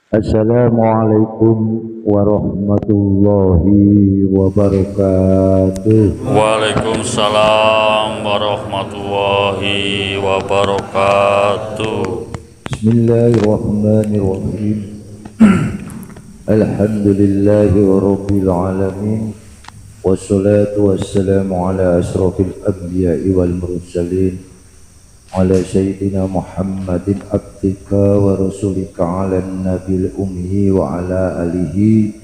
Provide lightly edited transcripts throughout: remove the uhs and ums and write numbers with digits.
Assalamualaikum warahmatullahi wabarakatuh. Waalaikumsalam warahmatullahi wabarakatuh. Bismillahirrahmanirrahim. Alhamdulillahi rabbil alamin. Wassalatu wassalamu ala asrafil anbiya'i wal mursalin. Ala sayyidina Muhammadin abdika wa rasulika ala nabil ummi wa ala alihi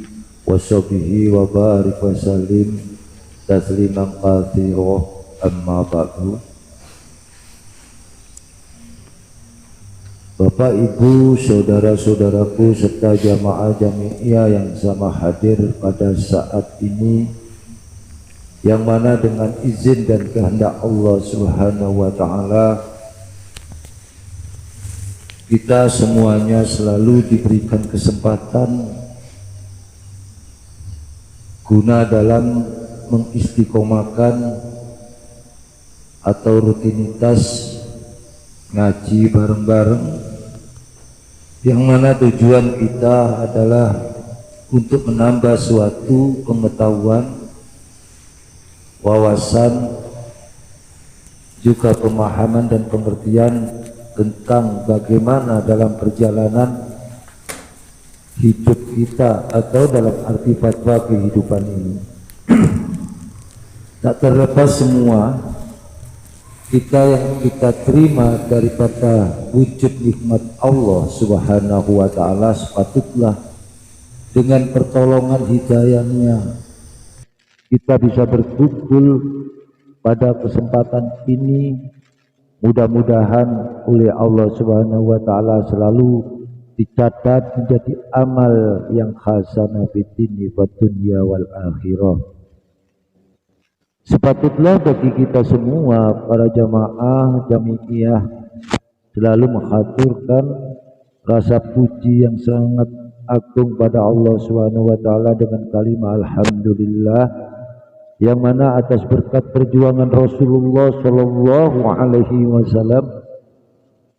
wa sahbihi wa barik wa salim tasliman katsira amma ba'du. Bapak, Ibu, saudara-saudaraku serta jamaah jami'iyah yang sama hadir pada saat ini, yang mana dengan izin dan kehendak Allah Subhanahu wa taala kita semuanya selalu diberikan kesempatan guna dalam mengistiqomahkan atau rutinitas ngaji bareng-bareng, yang mana tujuan kita adalah untuk menambah suatu pengetahuan, wawasan, juga pemahaman dan pengertian tentang bagaimana dalam perjalanan hidup kita atau dalam arti fatwa kehidupan ini. Tak terlepas semua kita yang kita terima daripada wujud nikmat Allah Subhanahu wa taala, sepatutlah dengan pertolongan hidayahnya kita bisa berkumpul pada kesempatan ini. Mudah-mudahan oleh Allah Subhanahu wa taala selalu dicatat menjadi amal yang hasanah fid dini wad dunya wal akhirah. Sepatutlah bagi kita semua para jamaah jami'iyah selalu menghaturkan rasa puji yang sangat agung pada Allah Subhanahu wa taala dengan kalimat alhamdulillah, yang mana atas berkat perjuangan Rasulullah Shallallahu Alaihi Wasallam,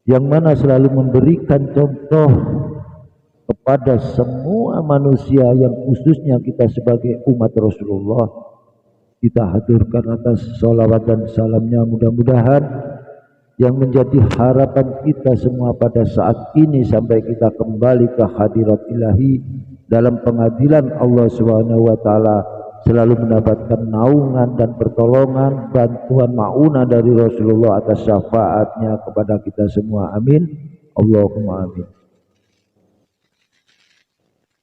yang mana selalu memberikan contoh kepada semua manusia, yang khususnya kita sebagai umat Rasulullah, kita haturkan atas salawat dan salamnya. Mudah-mudahan yang menjadi harapan kita semua pada saat ini sampai kita kembali ke hadirat ilahi dalam pengadilan Allah Subhanahu wa taala, selalu mendapatkan naungan dan pertolongan, bantuan maunah dari Rasulullah atas syafaatnya kepada kita semua. Amin. Allahumma amin.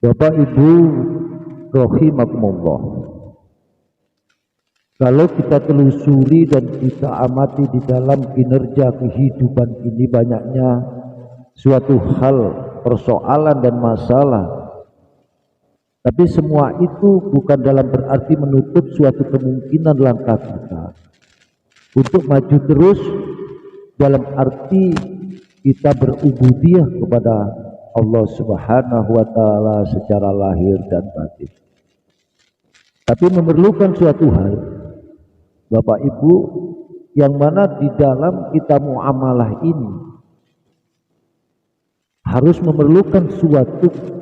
Bapak Ibu rahimakumullah, kalau kita telusuri dan kita amati di dalam kinerja kehidupan ini, banyaknya suatu hal, persoalan dan masalah. Tapi semua itu bukan dalam berarti menutup suatu kemungkinan langkah kita untuk maju terus dalam arti kita berubudiyah kepada Allah Subhanahu wa taala secara lahir dan batin. Tapi memerlukan suatu hal, Bapak Ibu, yang mana di dalam kita muamalah ini harus memerlukan suatu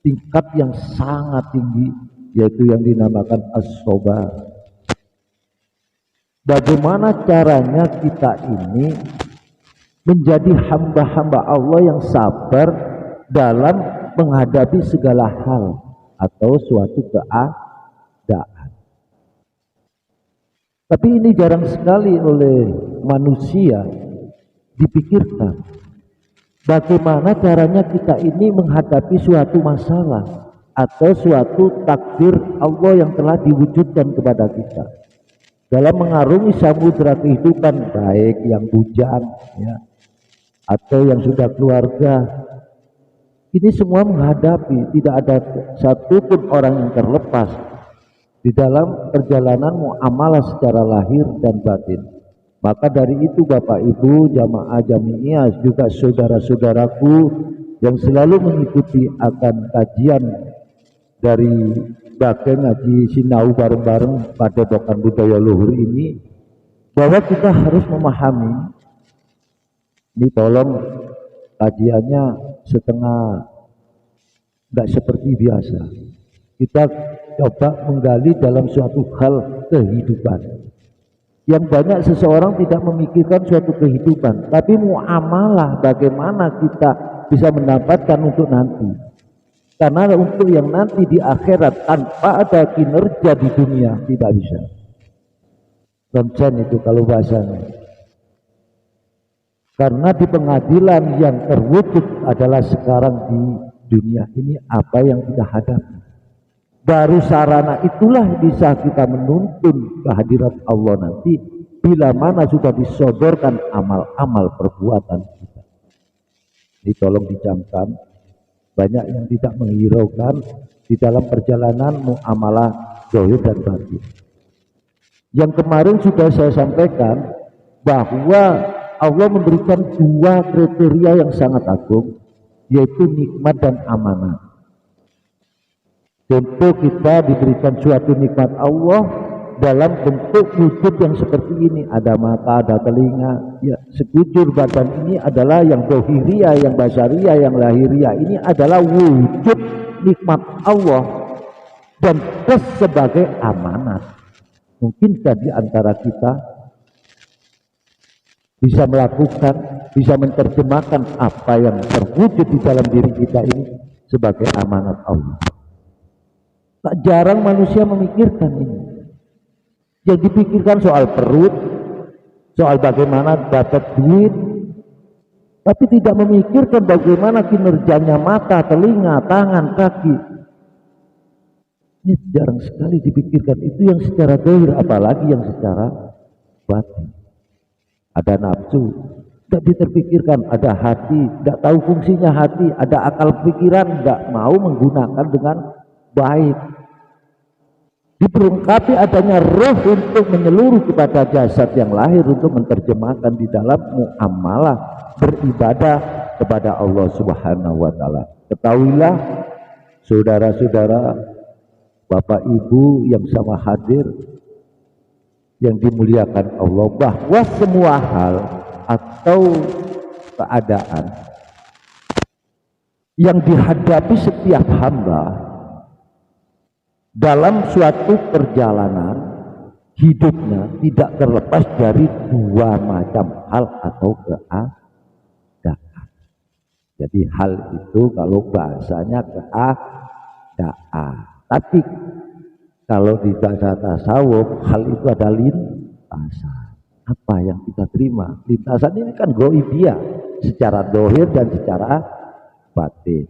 tingkat yang sangat tinggi, yaitu yang dinamakan as-sabar. Bagaimana caranya kita ini menjadi hamba-hamba Allah yang sabar dalam menghadapi segala hal atau suatu keadaan. Tapi ini jarang sekali oleh manusia dipikirkan. Bagaimana caranya kita ini menghadapi suatu masalah atau suatu takdir Allah yang telah diwujudkan kepada kita dalam mengarungi samudera kehidupan, baik yang bujang ya, atau yang sudah keluarga. Ini semua menghadapi, tidak ada satupun orang yang terlepas di dalam perjalanan muamalah secara lahir dan batin. Maka dari itu Bapak Ibu jamaah jami'iyah, juga saudara-saudaraku yang selalu mengikuti akan kajian dari Baken ngaji sinau bareng-bareng pada Padepokan Budaya Luhur ini, bahwa kita harus memahami, ini tolong kajiannya setengah nggak seperti biasa. Kita coba menggali dalam suatu hal kehidupan. Yang banyak seseorang tidak memikirkan suatu kehidupan, tapi muamalah bagaimana kita bisa mendapatkan untuk nanti. Karena untuk yang nanti di akhirat tanpa ada kinerja di dunia tidak bisa. Konsen itu kalau bahasanya. Karena di pengadilan yang terwujud adalah sekarang di dunia ini apa yang kita hadapi. Baru sarana itulah bisa kita menuntun kehadirat Allah nanti bila mana sudah disodorkan amal-amal perbuatan kita. Ini tolong dicamkan, banyak yang tidak menghiraukan di dalam perjalanan muamalah zahir dan batin. Yang kemarin sudah saya sampaikan bahwa Allah memberikan dua kriteria yang sangat agung, yaitu nikmat dan amanah. Contoh kita diberikan suatu nikmat Allah dalam bentuk wujud yang seperti ini, ada mata, ada telinga, ya sekujur badan ini adalah yang dohiriyah, yang basyariyah, yang lahiriah, ini adalah wujud nikmat Allah dan plus sebagai amanat. Mungkinkah di antara kita bisa melakukan, bisa menerjemahkan apa yang terwujud di dalam diri kita ini sebagai amanat Allah? Tak jarang manusia memikirkan ini. Yang dipikirkan soal perut, soal bagaimana dapat duit, tapi tidak memikirkan bagaimana kinerjanya mata, telinga, tangan, kaki. Ini jarang sekali dipikirkan. Itu yang secara zahir, apalagi yang secara batin. Ada nafsu, tidak diterpikirkan. Ada hati, tidak tahu fungsinya hati. Ada akal pikiran, tidak mau menggunakan dengan baik. Diperlengkapi adanya roh untuk menyeluruh kepada jasad yang lahir untuk menerjemahkan di dalam muamalah beribadah kepada Allah Subhanahu wa taala. Ketahuilah saudara-saudara, Bapak Ibu yang sama hadir yang dimuliakan Allah, bahwa semua hal atau keadaan yang dihadapi setiap hamba dalam suatu perjalanan hidupnya tidak terlepas dari dua macam hal atau keadaan. Jadi hal itu kalau bahasanya keadaan, tapi kalau di bahasa tasawuf hal itu ada lintasan. Apa yang kita terima? Lintasan ini kan goibiyah secara dohir dan secara batin.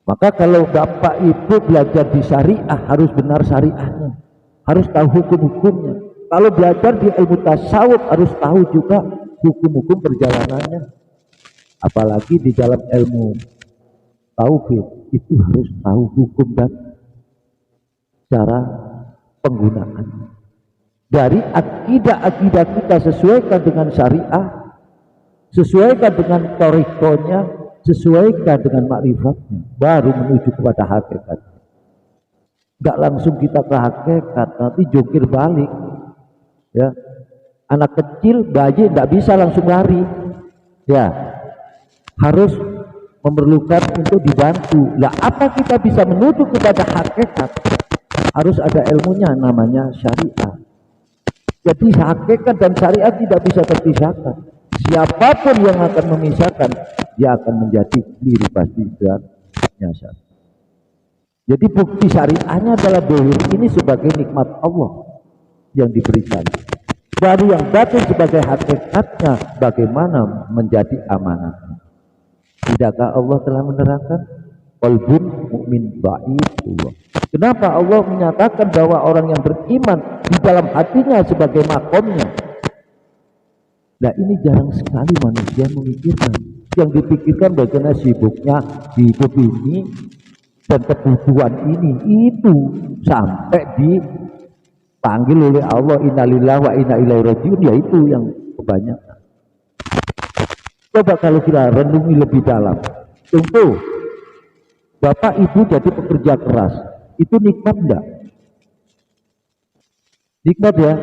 Maka kalau Bapak Ibu belajar di syariah harus benar syariahnya, harus tahu hukum-hukumnya. Kalau belajar di ilmu tasawuf harus tahu juga hukum-hukum perjalanannya. Apalagi di dalam ilmu tauhid itu harus tahu hukum dan cara penggunaannya. Dari akidah-akidah kita sesuaikan dengan syariah, sesuaikan dengan thariqahnya, sesuaikan dengan makrifatnya, baru menuju kepada hakikat. Enggak langsung kita ke hakikat, nanti jungkir balik. Ya, anak kecil, bayi enggak bisa langsung lari. Ya, harus memerlukan untuk dibantu. Lah, apa kita bisa menuju kepada hakikat? Harus ada ilmunya, namanya syariah. Jadi hakikat dan syariat tidak bisa terpisahkan. Siapapun yang akan memisahkan, dia akan menjadi keliru pasti dan nyasar. Jadi bukti syariahnya adalah dohir ini sebagai nikmat Allah yang diberikan. Baru yang batin sebagai hakikatnya bagaimana menjadi amanatnya. Tidakkah Allah telah menerangkan qalbun mukmin dhaifullah. Kenapa Allah menyatakan bahwa orang yang beriman di dalam hatinya sebagai makomnya? Nah, ini jarang sekali manusia memikirkan. Yang dipikirkan bagaimana sibuknya hidup ini dan kebutuhan ini, itu sampai dipanggil oleh Allah innalillahi wa inna ilaihi rajiun, yaitu yang kebanyakan. Coba kalau kita renungi lebih dalam. Contoh, Bapak Ibu jadi pekerja keras, itu nikmat enggak? Nikmat ya.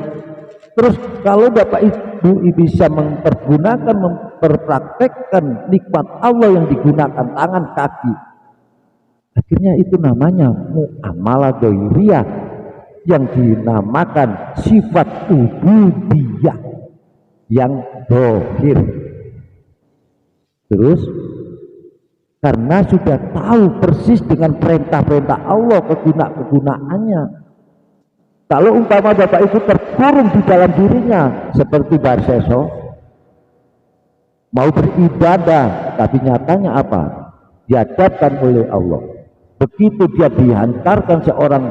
Terus kalau Bapak Ibu bisa mempergunakan, memperpraktekkan nikmat Allah yang digunakan tangan kaki, Akhirnya itu namanya muamalah ghairiyah yang dinamakan sifat ubudiyah yang dohir. Terus karena sudah tahu persis dengan perintah-perintah Allah kegunaannya. Kalau umpama Bapak itu terkurung di dalam dirinya seperti Barseso, mau beribadah tapi nyatanya apa? Dihadapkan oleh Allah. Begitu dia dihantarkan seorang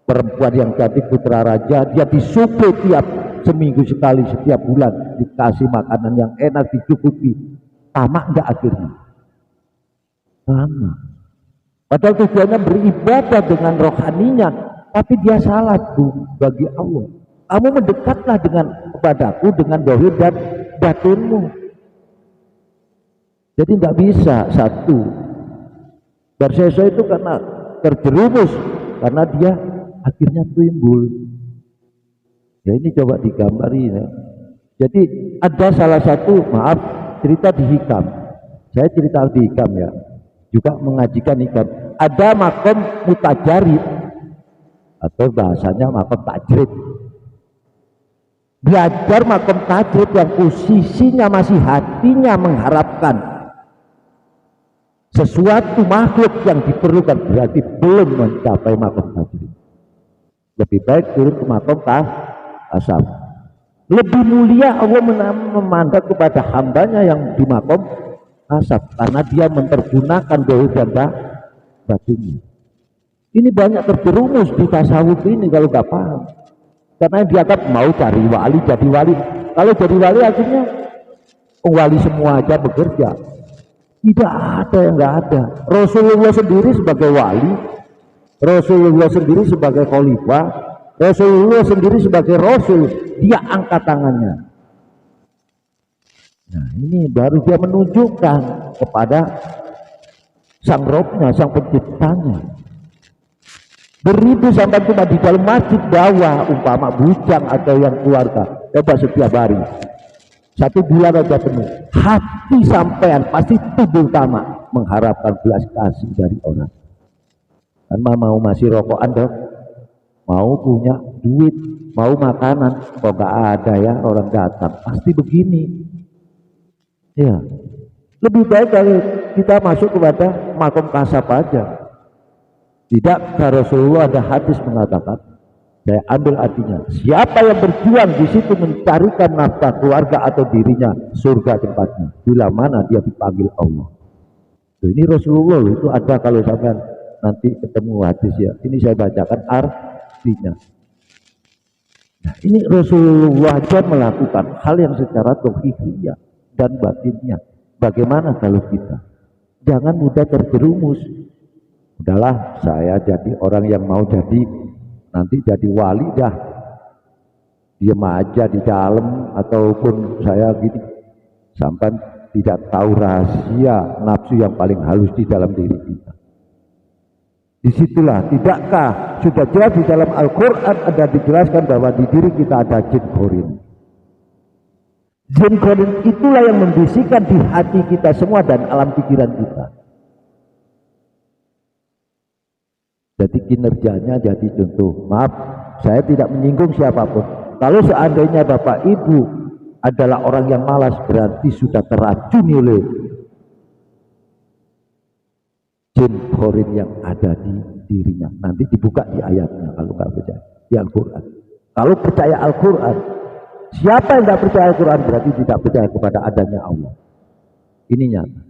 perempuan yang cantik putra raja, dia disuplai tiap seminggu sekali, setiap bulan dikasih makanan yang enak, dicukupi. Tamak enggak akhirnya? Sama. Padahal tujuannya beribadah dengan rohaninya, tapi dia salah tuh bagi Allah. Kamu mendekatlah kepadaku dengan dohir dan batinmu. Jadi enggak bisa satu. Barseso itu karena terjerumus, karena dia akhirnya timbul. Ya ini coba digambari ya. Jadi ada salah satu, maaf, cerita di Hikam. Saya cerita di Hikam ya. Juga mengajikan Hikam. Ada makom mutajarid atau bahasanya makom tajrid. Belajar makom tajrid yang posisinya masih hatinya mengharapkan sesuatu makhluk yang diperlukan, berarti belum mencapai makom tajrid. Lebih baik turun ke makom tasawuf. Lebih mulia Allah memandang kepada hambanya yang di makom tasawuf karena dia mempergunakan dohir dan batinnya. Ini banyak terjerumus di tasawuf ini kalau nggak paham, karena dia kan mau cari wali, jadi wali. Kalau jadi wali akhirnya wali semua aja bekerja. Tidak ada yang nggak ada. Rasulullah sendiri sebagai wali, Rasulullah sendiri sebagai khalifah, Rasulullah sendiri sebagai rasul, dia angkat tangannya. Nah ini baru dia menunjukkan kepada sang Robnya, sang penciptanya. Beribu sampai cuma di dalam masjid bawa umpama bujang atau yang keluarga, coba setiap hari. 1 bulan aja penuh, hati sampean pasti timbul tamak mengharapkan belas kasih dari orang. Kan mau masih rokokan dong, mau punya duit, mau makanan, kok gak ada ya orang datang, pasti begini. Ya, lebih baik kalau kita masuk kepada makom kasab aja. Tidak, Rasulullah ada hadis mengatakan, saya ambil artinya, siapa yang berjuang di situ mencarikan nafkah keluarga atau dirinya, surga tempatnya bila mana dia dipanggil Allah. Tuh, ini Rasulullah itu ada, kalau sampai nanti ketemu hadis ya, ini saya bacakan artinya. Nah, ini Rasulullah aja melakukan hal yang secara tauhidiyah dan batinnya. Bagaimana kalau kita? Jangan mudah terjerumus. Udahlah, saya jadi orang yang mau jadi nanti jadi wali dah, diam aja di dalam, ataupun saya gini sampai tidak tahu rahasia nafsu yang paling halus di dalam diri kita. Disitulah, tidakkah sudah jelas di dalam Al-Quran ada dijelaskan bahwa di diri kita ada jin korin. Jin korin itulah yang membisikkan di hati kita semua dan alam pikiran kita. Jadi kinerjanya jadi contoh. Maaf, saya tidak menyinggung siapapun. Kalau seandainya Bapak Ibu adalah orang yang malas, berarti sudah teracuni oleh jin korin yang ada di dirinya. Nanti dibuka di ayatnya kalau nggak percaya di Al-Quran. Kalau percaya Al-Quran, siapa yang nggak percaya Al-Quran berarti tidak percaya kepada adanya Allah. Ini nyata.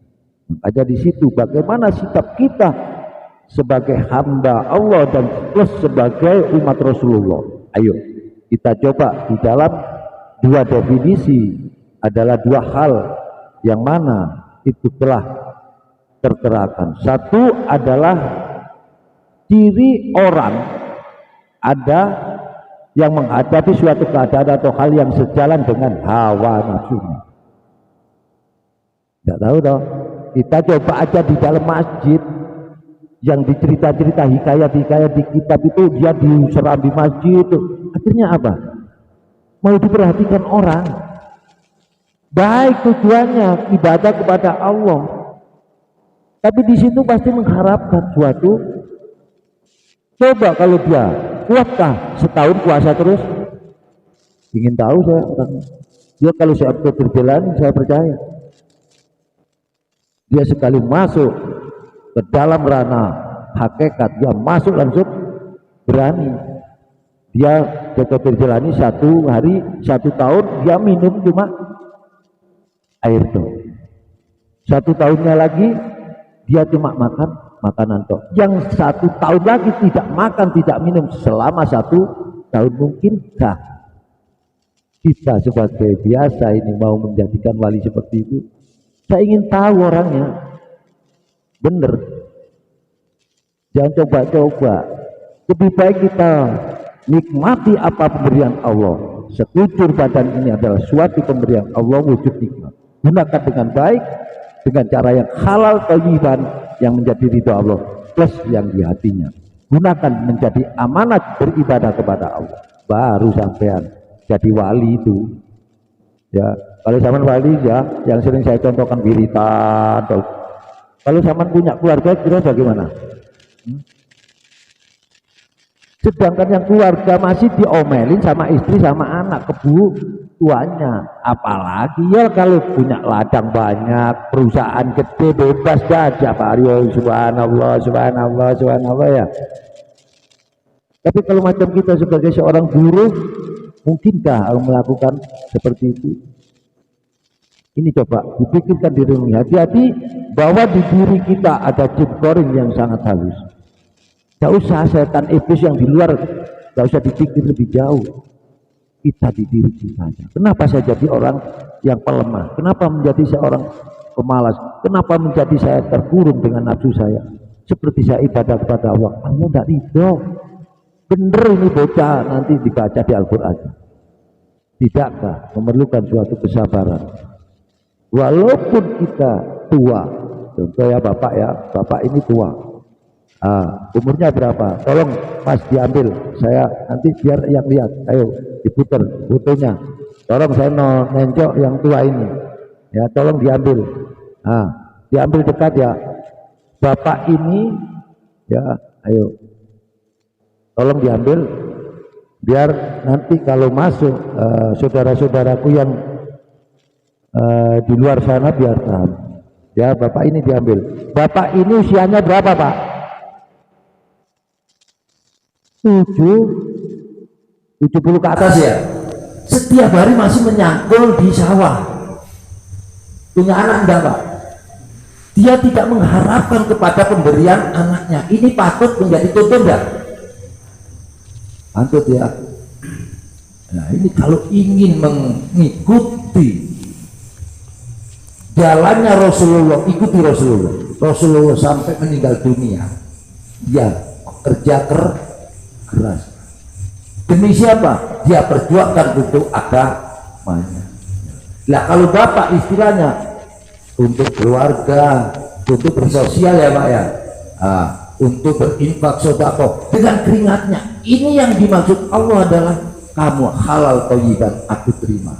Makanya di situ bagaimana sikap kita sebagai hamba Allah dan plus sebagai umat Rasulullah. Ayo kita coba di dalam dua definisi adalah dua hal yang mana itu telah terterakan. Satu adalah ciri orang ada yang menghadapi suatu keadaan atau hal yang sejalan dengan hawa nafsunya. Tidak tahu dong. Kita coba aja di dalam masjid yang dicerita-cerita hikayat-hikayat di kitab itu, dia diserambi masjid itu. Akhirnya apa? Mau diperhatikan orang. Baik tujuannya ibadah kepada Allah. Tapi di situ pasti mengharapkan suatu. Coba kalau dia kuatkah setahun puasa terus? Ingin tahu saya orangnya. Dia kalau saya berjalan, saya percaya. Dia sekali masuk ke dalam ranah hakikat, dia masuk langsung berani. Dia jaga berjalani 1 hari, 1 tahun, dia minum cuma air tuh. 1 tahunnya lagi dia cuma makan makanan toh. Yang 1 tahun lagi tidak makan, tidak minum selama 1 tahun. Mungkinkah kita sebagai biasa ini mau menjadikan wali seperti itu? Saya ingin tahu orangnya. Bener. Jangan coba-coba. Lebih baik kita nikmati apa pemberian Allah. Sekujur badan ini adalah suatu pemberian Allah, wujud nikmat. Gunakan dengan baik, dengan cara yang halal, thayyiban, yang menjadi ridha Allah, plus yang di hatinya. Gunakan menjadi amanat beribadah kepada Allah. Baru sampean jadi wali itu. Ya, kalau zaman wali ya, yang sering saya contohkan wiritan. Kalau zaman punya keluarga kira bagaimana? Sedangkan yang keluarga masih diomelin sama istri sama anak, kebu tuanya. Apalagi ya kalau punya ladang banyak, perusahaan gede, bebas saja Pak Aryo, subhanallah, subhanallah, subhanallah ya. Tapi kalau macam kita sebagai seorang guru, mungkinkah melakukan seperti itu? Ini coba dipikirkan diri, hati-hati bahwa di diri kita ada jin korin yang sangat halus. Tidak usah setan iblis yang di luar, tidak usah dipikir lebih jauh. Kita di diri kita saja. Kenapa saya jadi orang yang pelemah? Kenapa menjadi seorang pemalas? Kenapa menjadi saya terkurung dengan nafsu saya? Seperti saya ibadah kepada Allah, Allah tidak ridho. Bener ini bocah, nanti dibaca di Al-Quran. Tidakkah memerlukan suatu kesabaran? Walaupun kita tua, contoh ya bapak ini tua. Umurnya berapa? Tolong Mas diambil, saya nanti biar yang lihat. Ayo diputar fotonya. Tolong saya nencok yang tua ini. Ya, tolong diambil. Diambil dekat ya. Bapak ini ya, ayo. Tolong diambil biar nanti kalau masuk saudara-saudaraku yang di luar sana biar paham. Ya, bapak ini diambil. Bapak ini usianya berapa, Pak? 70 ke atas ya. Setiap hari masih menyangkul di sawah. Punya anak enggak, Pak? Dia tidak mengharapkan kepada pemberian anaknya. Ini patut menjadi contoh enggak? Patut ya. Nah, ini kalau ingin mengikuti jalannya Rasulullah, ikuti Rasulullah. Rasulullah sampai meninggal dunia, dia kerja keras. Demi siapa? Dia perjuangkan untuk agamanya. Nah, kalau bapak istilahnya untuk keluarga, untuk bersosial ya Pak ya, untuk berinfak sedekah dengan keringatnya. Ini yang dimaksud Allah adalah kamu halal thayyiban, aku terima.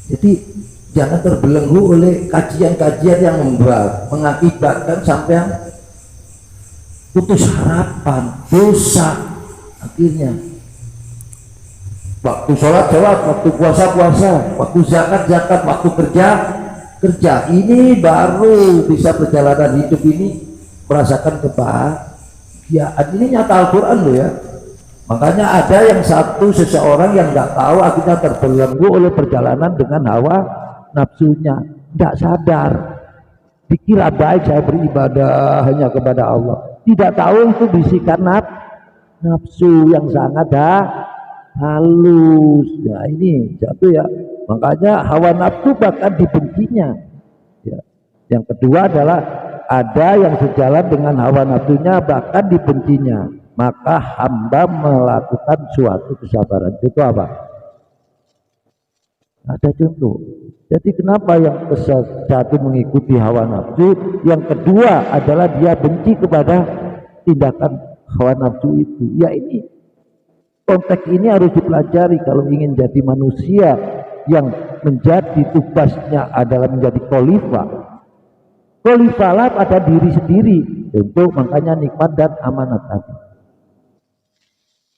Jadi jangan terbelenggu oleh kajian-kajian yang membuat mengakibatkan sampai yang putus harapan, dosa. Akhirnya waktu sholat, waktu puasa, waktu zakat, waktu kerja. Ini baru bisa perjalanan hidup ini merasakan kebahagiaan. Ini nyata Al-Quran loh ya. Makanya ada yang seseorang yang nggak tahu akhirnya terbelenggu oleh perjalanan dengan hawa nafsunya, tidak sadar, dikira baik saya beribadah hanya kepada Allah, tidak tahu itu bisikan nafsu yang sangat halus. Nah ini jatuh ya. Makanya hawa nafsu bahkan dibencinya ya. Yang kedua adalah ada yang sejalan dengan hawa nafsunya bahkan dibencinya, maka hamba melakukan suatu kesabaran. Itu apa? Ada contoh. Jadi kenapa yang satu mengikuti hawa nafsu, yang kedua adalah dia benci kepada tindakan hawa nafsu itu. Ya ini konteks ini harus dipelajari kalau ingin jadi manusia yang menjadi tugasnya adalah menjadi khalifah. Khalifah pada diri sendiri. Untuk makanya nikmat dan amanat tadi.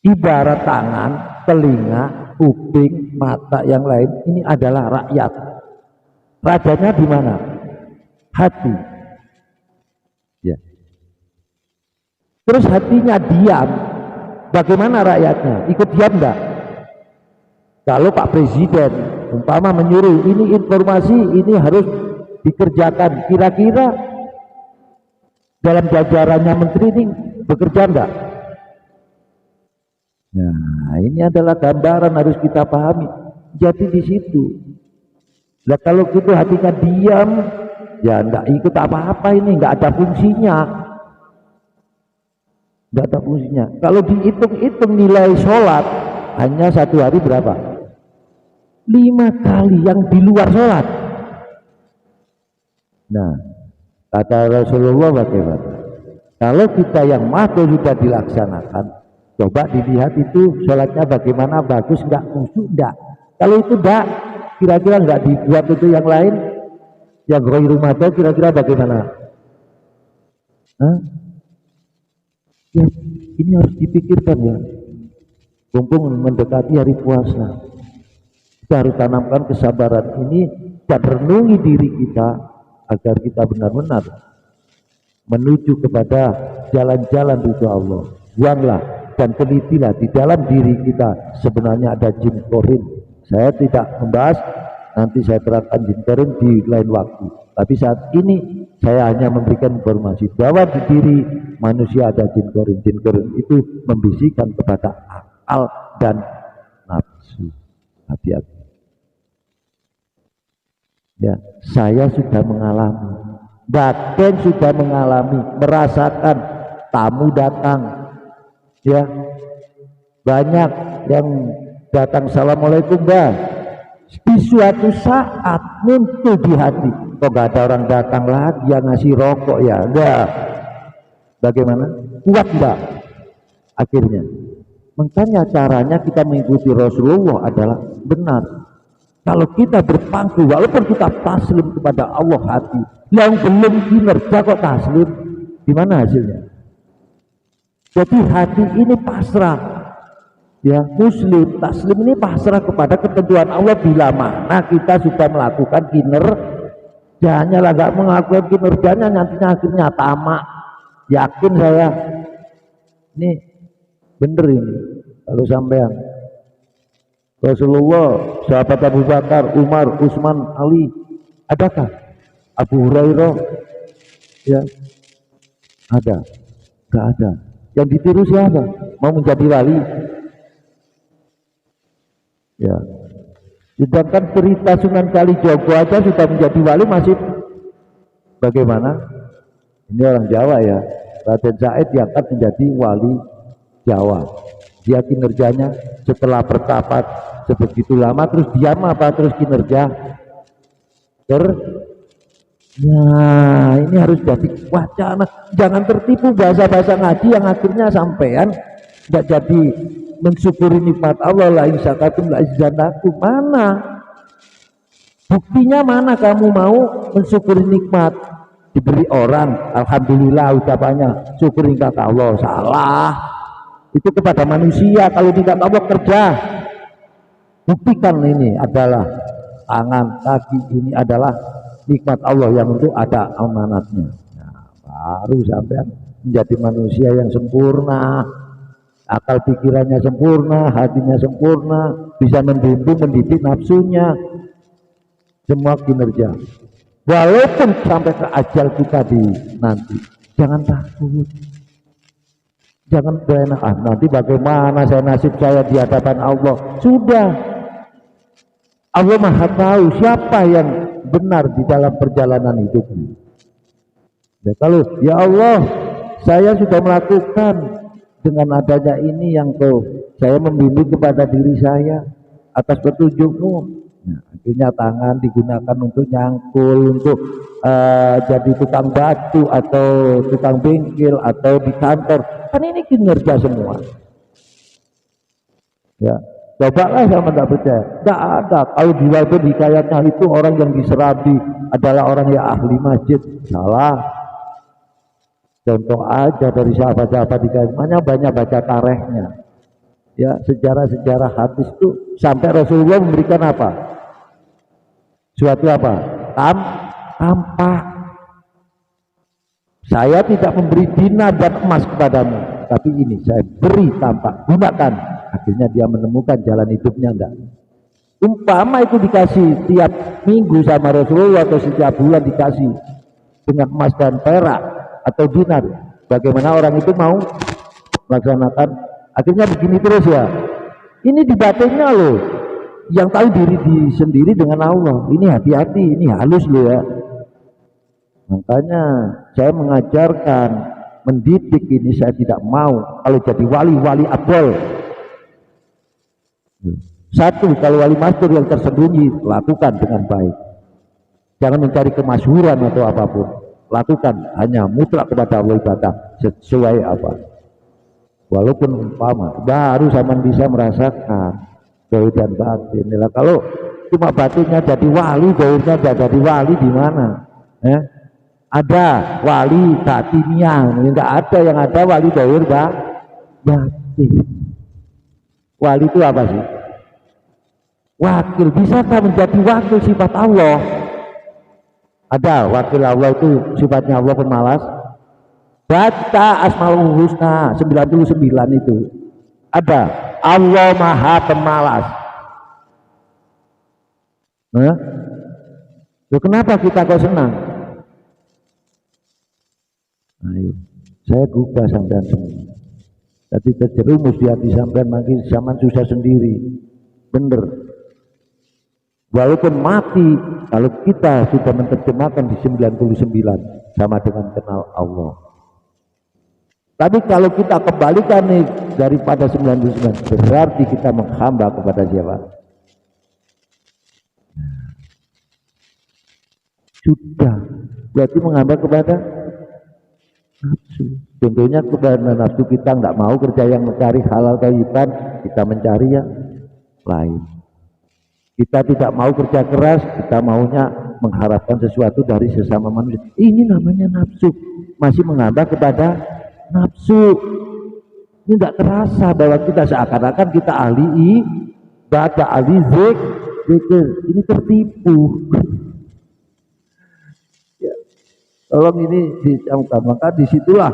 Ibarat tangan, telinga, kuping, mata yang lain, ini adalah rakyat. Rajanya di mana? Hati. Ya. Terus hatinya diam. Bagaimana rakyatnya? Ikut diam enggak? Kalau Pak Presiden umpama menyuruh ini informasi ini harus dikerjakan, kira-kira dalam jajarannya menteri ini bekerja enggak? Nah, ini adalah gambaran harus kita pahami. Jadi di situ. Nah, kalau gitu hatinya diam, ya enggak ikut apa-apa ini, enggak ada fungsinya. Enggak ada fungsinya. Kalau dihitung-hitung nilai sholat, hanya satu hari berapa? 5 kali yang di luar sholat. Nah, kata Rasulullah bagaimana? Kalau kita yang makhluk sudah dilaksanakan, coba dilihat itu sholatnya bagaimana, bagus enggak, khusyuk enggak. Kalau itu enggak, kira-kira enggak dibuat itu yang lain, yang ghairu madha, kira-kira bagaimana? Hah? Ya, ini harus dipikirkan ya. Mumpung mendekati hari puasa, kita harus tanamkan kesabaran ini dan renungi diri kita agar kita benar-benar menuju kepada jalan-jalan ridho Allah. Buanglah dan telitilah di dalam diri kita sebenarnya ada jin korin. Saya tidak membahas, nanti saya terangkan jin korin di lain waktu. Tapi saat ini saya hanya memberikan informasi bahwa di diri manusia ada jin korin. Jin korin itu membisikkan kepada akal dan nafsu. Hati-hati. Ya, saya sudah mengalami, bahkan sudah mengalami, merasakan tamu datang. Ya, banyak yang datang, assalamualaikum Mbak. Di suatu saat muncul di hati, kok gak ada orang datang lagi yang ngasih rokok ya? Enggak. Bagaimana? Kuat enggak? Akhirnya. Makanya caranya kita mengikuti Rasulullah adalah benar. Kalau kita berpangku, walaupun kita taslim kepada Allah hati, yang belum kinerja kok taslim, gimana hasilnya? Jadi hati ini pasrah, ya muslim, taslim ini pasrah kepada ketentuan Allah. Bila mana kita sudah melakukan kinerjanya, lah nggak melakukan kinerjanya, nantinya akhirnya tamak. Yakin saya, ini bener ini. Kalau sampean Rasulullah, sahabat Abu Bakar, Umar, Utsman, Ali, adakah? Abu Hurairah, ya ada? Gak ada. Yang ditiru siapa? Mau menjadi wali? Ya. Sedangkan cerita Sunan Kalijogo aja sudah menjadi wali, masih bagaimana? Ini orang Jawa ya. Raden Said diangkat menjadi wali Jawa. Dia kinerjanya setelah bertapa sebegitu lama terus diam apa terus kinerja ya ini harus jadi wacana. Jangan tertipu bahasa-bahasa ngaji yang akhirnya sampean tidak jadi mensyukuri nikmat Allah. La in syakartum la azidannakum. Mana buktinya? Mana kamu mau mensyukuri nikmat diberi orang, alhamdulillah ucapannya, syukurin kata Allah. Salah. Itu kepada manusia. Kalau tidak Allah kerja, buktikan ini adalah tangan, kaki, ini adalah nikmat Allah yang untuk ada amanatnya. Nah, baru sampai menjadi manusia yang sempurna, akal pikirannya sempurna, hatinya sempurna, bisa membimbing, mendidik nafsunya, semua kinerja. Walaupun sampai ke ajal kita di nanti, jangan takut. Jangan berenak, nanti bagaimana saya nasib saya di hadapan Allah. Sudah, Allah Maha tahu siapa yang benar di dalam perjalanan hidupnya. Ya, kalau ya Allah, saya sudah melakukan dengan adanya ini yang saya membimbing kepada diri saya atas petunjukmu. Nah, akhirnya tangan digunakan untuk nyangkul, untuk jadi tukang batu atau tukang bengkel atau di kantor. Kan ini kinerja semua. Ya, Cobalah sama tidak percaya. Tidak ada. Kalau di waktu hikayatnya itu orang yang diserabi adalah orang yang ahli masjid. Salah. Contoh aja dari sahabat-sahabat hikayatnya banyak baca tarikhnya. Ya, sejarah-sejarah hadis itu sampai Rasulullah memberikan apa? Suatu apa? Tampak. Saya tidak memberi dinar dan emas kepadamu, tapi ini saya beri tampak, gunakan. Akhirnya dia menemukan jalan hidupnya enggak. Umpama itu dikasih tiap minggu sama Rasulullah atau setiap bulan dikasih dengan emas dan perak atau dinar, bagaimana orang itu mau melaksanakan? Akhirnya begini terus ya. Ini di batinnya loh, yang tahu diri sendiri dengan Allah. Ini hati-hati, ini halus loh ya. Makanya saya mengajarkan, mendidik ini. Saya tidak mau kalau jadi wali abdol. Satu, kalau wali master yang tersembunyi, lakukan dengan baik. Jangan mencari kemasyhuran atau apapun. Lakukan hanya mutlak kepada Allah, ibadah sesuai apa. Walaupun umpama, baru zaman bisa merasakan zahir dan batin. Kalau cuma batinnya jadi wali, zahirnya jadi wali di mana? Ada wali batinnya, enggak ada. Yang ada wali zahir batin. Wali itu apa sih? Wakil. Bisakah menjadi wakil sifat Allah? Ada wakil Allah itu sifatnya Allah pemalas. Baca Asmaul Husna 99 itu ada Allah Maha Pemalas. Kenapa kita kok senang? Ayo, saya gugah sampean semua. Tadi terjerumus di hati sampean, makin zaman susah sendiri. Bener. Walaupun mati, kalau kita sudah menerjemahkan di 99 sama dengan kenal Allah. Tapi kalau kita kembalikan nih daripada 99, berarti kita menghamba kepada siapa? Sudah, berarti menghamba kepada nafsu. Contohnya kepada nafsu kita nggak mau kerja yang mencari halal thayyiban, kita mencari yang lain. Kita tidak mau kerja keras, kita maunya mengharapkan sesuatu dari sesama manusia. Ini namanya nafsu, masih menghamba kepada nafsu. Ini tidak terasa bahwa kita seakan-akan kita ahli ibadah, ahli zikir. Ini tertipu. Ya, tolong ini dicamkan. Maka disitulah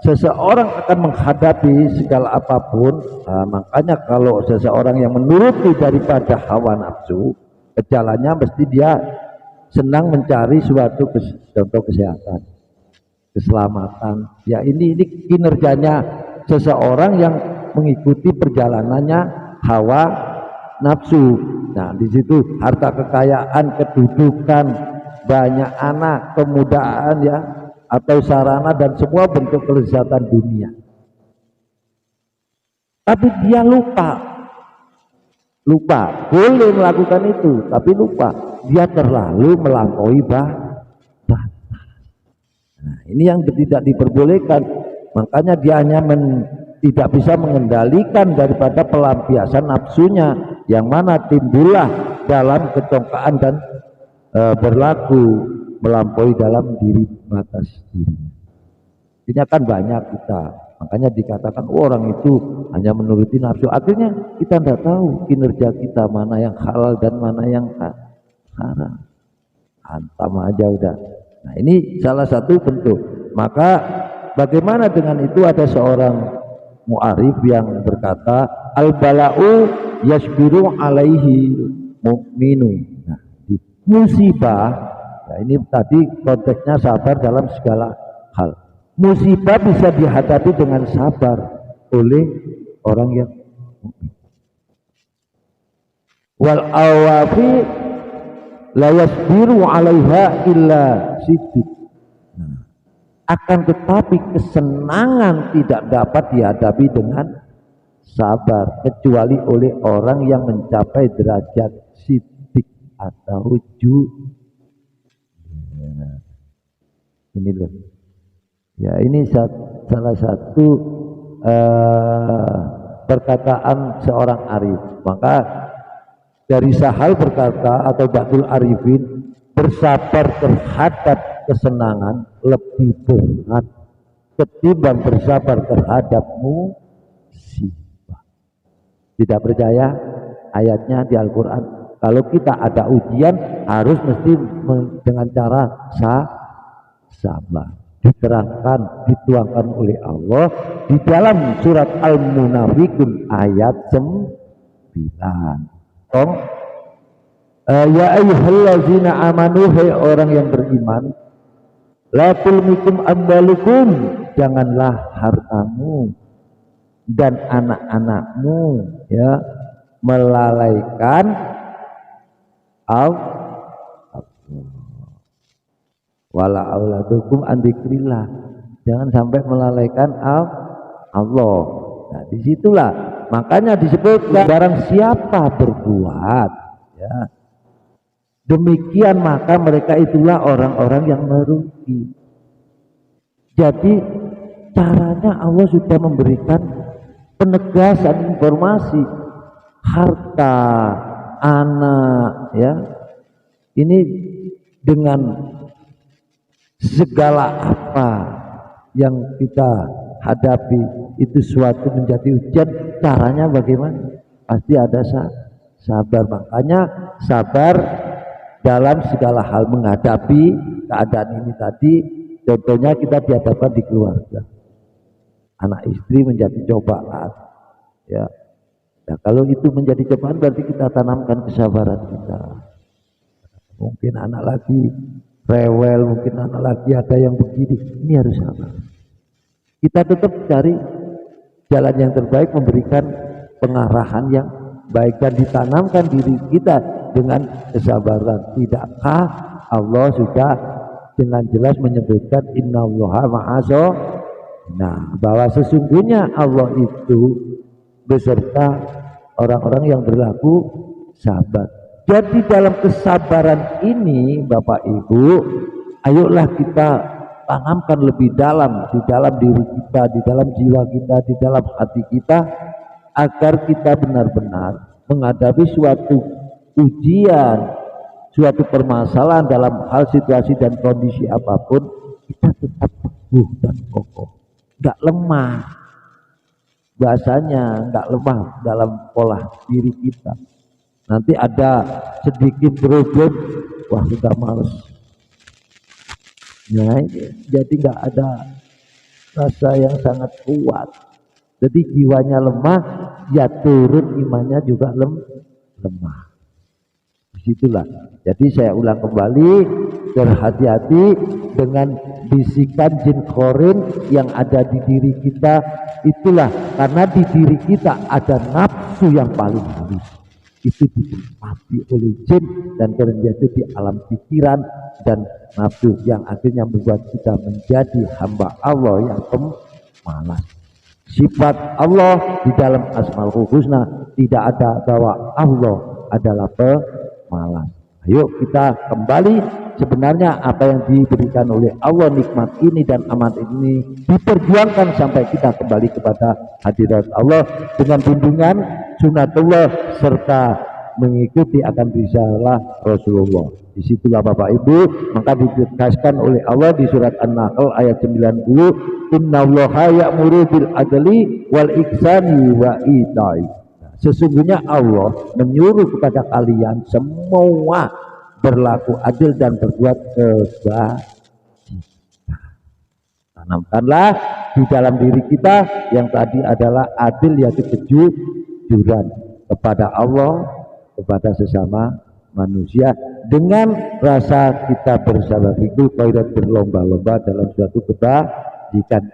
seseorang akan menghadapi segala apapun. Makanya kalau seseorang yang menuruti daripada hawa nafsu, gejalanya mesti dia senang mencari suatu contoh kesehatan, keselamatan. Ya ini kinerjanya seseorang yang mengikuti perjalanannya hawa nafsu. Nah di situ harta kekayaan, kedudukan, banyak anak, kemudahan ya, atau sarana dan semua bentuk kelezatan dunia. Tapi dia lupa boleh melakukan itu, tapi lupa dia terlalu melampaui batas. Nah, ini yang tidak diperbolehkan. Makanya dia hanya tidak bisa mengendalikan daripada pelampiasan nafsunya, yang mana timbullah dalam kecongkaan dan berlaku melampaui dalam diri batas diri. Ini akan banyak kita. Makanya dikatakan orang itu hanya menuruti nafsu. Akhirnya kita tidak tahu kinerja kita mana yang halal dan mana yang haram. Hantam aja udah. Nah ini salah satu bentuk. Maka bagaimana dengan itu? Ada seorang mu'arif yang berkata, al-bala'u yasbiru alaihi mu'minu. Nah, musibah. Nah, ini tadi konteksnya sabar dalam segala hal. Musibah bisa dihadapi dengan sabar oleh orang yang mukmin. Wal awafi la yasbiru 'alaiha illa siddiq. Akan tetapi kesenangan tidak dapat dihadapi dengan sabar kecuali oleh orang yang mencapai derajat siddiq atau ini loh. Ya ini salah satu perkataan seorang arif. Maka dari Sahal berkata atau Ba'dul Arifin, bersabar terhadap kesenangan lebih berat ketimbang bersabar terhadap musibah. Tidak percaya? Ayatnya di Al-Quran. Kalau kita ada ujian harus mesti dengan cara sabar. Diterangkan, dituangkan oleh Allah di dalam surat Al-Munafiqun ayat 9. Ya ayyuhallazina amanu, hai orang yang beriman, la tulmikum amwalukum, janganlah hartamu dan anak-anakmu ya melalaikan wala auladukum an dzikrillah, jangan sampai melalaikan Allah. Nah, disitulah makanya disebut barang siapa berbuat ya demikian maka mereka itulah orang-orang yang merugi. Jadi caranya Allah sudah memberikan penegasan informasi, harta, anak ya ini dengan segala apa yang kita hadapi itu suatu menjadi ujian, caranya bagaimana? Pasti ada sabar. Makanya sabar dalam segala hal menghadapi keadaan ini tadi. Contohnya kita dihadapkan di keluarga, anak istri menjadi cobaan ya. Nah, kalau itu menjadi cobaan berarti kita tanamkan kesabaran kita. Mungkin anak lagi rewel, mungkin anak lagi ada yang begini, ini harus sabar. Kita tetap cari jalan yang terbaik, memberikan pengarahan yang baik dan ditanamkan diri kita dengan kesabaran. Tidakkah Allah sudah dengan jelas menyebutkan innallaha ma'aso, nah bahwa sesungguhnya Allah itu beserta orang-orang yang berlaku sabar. Jadi dalam kesabaran ini Bapak Ibu, ayolah kita tanamkan lebih dalam di dalam diri kita, di dalam jiwa kita, di dalam hati kita, agar kita benar-benar menghadapi suatu ujian, suatu permasalahan dalam hal situasi dan kondisi apapun, kita tetap teguh dan kokoh, nggak lemah. Bahasanya nggak lemah dalam pola diri kita. Nanti ada sedikit problem, wah kita males. Nah, jadi nggak ada rasa yang sangat kuat. Jadi jiwanya lemah, ya turun imannya juga lemah. Disitulah. Jadi saya ulang kembali, berhati-hati dengan bisikan jin khorin yang ada di diri kita. Itulah karena di diri kita ada nafsu yang paling halus, itu ditempati oleh jin dan kemudian itu di alam pikiran dan nafsu yang akhirnya membuat kita menjadi hamba Allah yang pemalas. Sifat Allah di dalam Asmaul Husna tidak ada bahwa Allah adalah pemalas. Ayo kita kembali, sebenarnya apa yang diberikan oleh Allah, nikmat ini dan amanat ini diperjuangkan sampai kita kembali kepada hadirat Allah dengan bimbingan sunatullah serta mengikuti akan risalah Rasulullah. Disitulah Bapak Ibu, maka ditegaskan oleh Allah di surat An-Nahl ayat 90, innallaha ya'muru bil adli wal ihsani wa ita'i. Sesungguhnya Allah menyuruh kepada kalian semua berlaku adil dan berbuat kebajikan. Tanamkanlah di dalam diri kita yang tadi adalah adil, yaitu kejujuran kepada Allah, kepada sesama manusia, dengan rasa kita bersabar itu kairat berlomba-lomba dalam suatu kebaikan.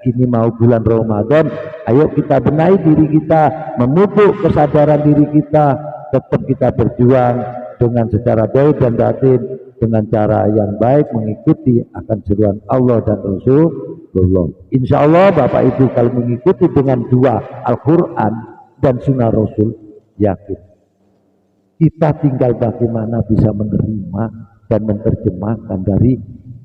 Ini mau bulan Ramadan, ayo kita benahi diri kita, memupuk kesadaran diri kita, tetap kita berjuang dengan secara baik dan batin, dengan cara yang baik mengikuti akan seruan Allah dan Rasulullah. Insya Allah Bapak Ibu kalau mengikuti dengan dua Al-Quran dan Sunnah Rasul, yakin kita tinggal bagaimana bisa menerima dan menerjemahkan dari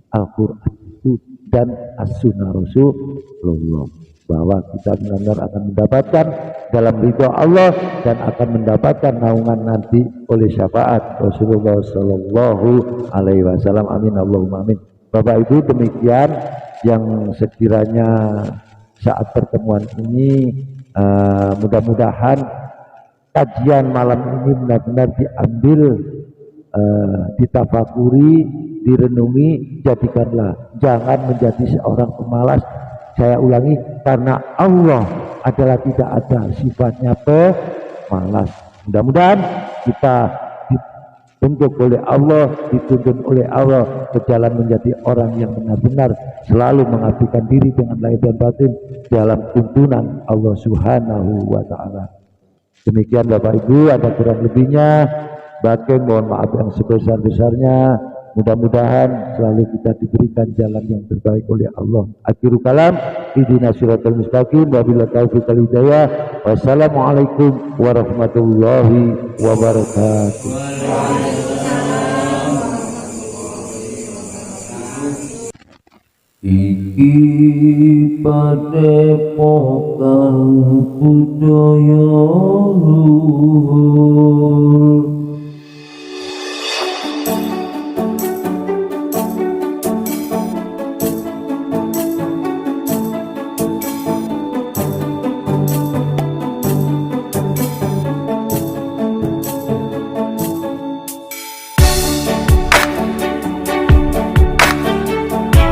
Al-Quran itu dan As-Sunnah Rasulullah. bahwa kita benar-benar akan mendapatkan dalam ridho Allah dan akan mendapatkan naungan nanti oleh syafaat Rasulullah Sallallahu Alaihi Wasallam. Amin Allahumma amin. Bapak Ibu, demikian yang sekiranya saat pertemuan ini mudah-mudahan kajian malam ini benar-benar diambil, ditafakuri, direnungi, jadikanlah, jangan menjadi seorang pemalas. Saya ulangi, karena Allah adalah tidak ada sifatnya pemalas. Mudah-mudahan kita dibentuk oleh Allah, dituntun oleh Allah ke jalan menjadi orang yang benar-benar selalu mengabdikan diri dengan lahir dan batin dalam tuntunan Allah Subhanahu wa Ta'ala. Demikian Bapak Ibu, ada kurang lebihnya bagian mohon maaf yang sebesar-besarnya. Mudah-mudahan selalu kita diberikan jalan yang terbaik oleh Allah. Akhirul kalam, ihdinas siratal mustaqim, wabillahi taufiq wal hidayah. Wassalamualaikum warahmatullahi wabarakatuh. Iki padepokan budaya luhur